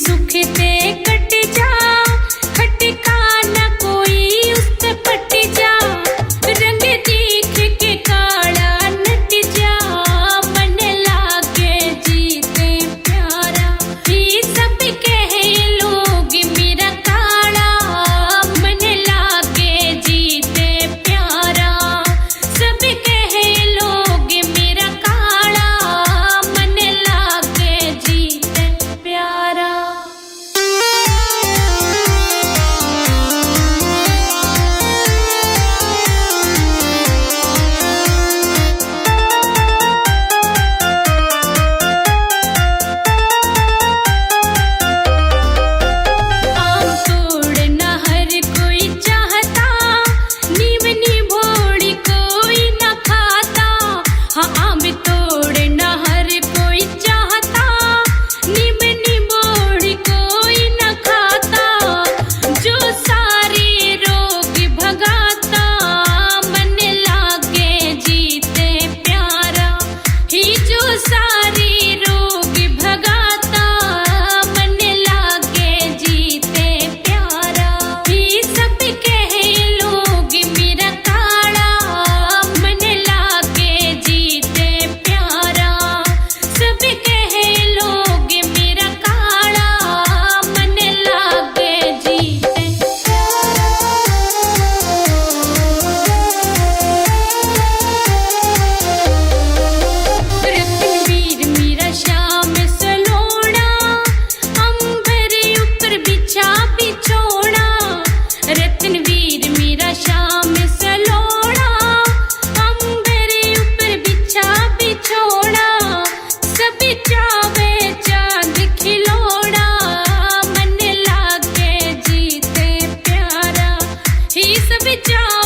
सुख ते कट जा, खटका न कोई उस पे पट जा, रंग देख के काला नट जा, मन लागे जीते प्यारा, ये सब कहे लोग मेरा काला, मन लागे जीते प्यारा, सब कहे लोग मेरा काला, मन लागे जीते प्यारा। आम तोड़ना हर कोई चाहता, नीम निभोड़ी कोई न खाता, हाँ आम तोड़ना हर कोई चाहता, नीम निभोड़ी कोई न खाता, जो सारे रोग भगाता, मन लागे जीते प्यारा, ही जो सारे रोग भगाता, मन लागे जीते प्यारा, ही सब कहे लोग मेरा काला, मन लागे जीते प्यारा, सब कहे लोग मेरा काला, मन लागे जीते रत्नवीर मेरा श्याम सलोना, अंबर ऊपर बिछा बिछोना, रत्नवीर मेरा श्याम सलोना, अंबर ऊपर बिछा बिछोना, सब चावे चांद खिलौना, मन लागे जीते प्यारा, ही सब चावे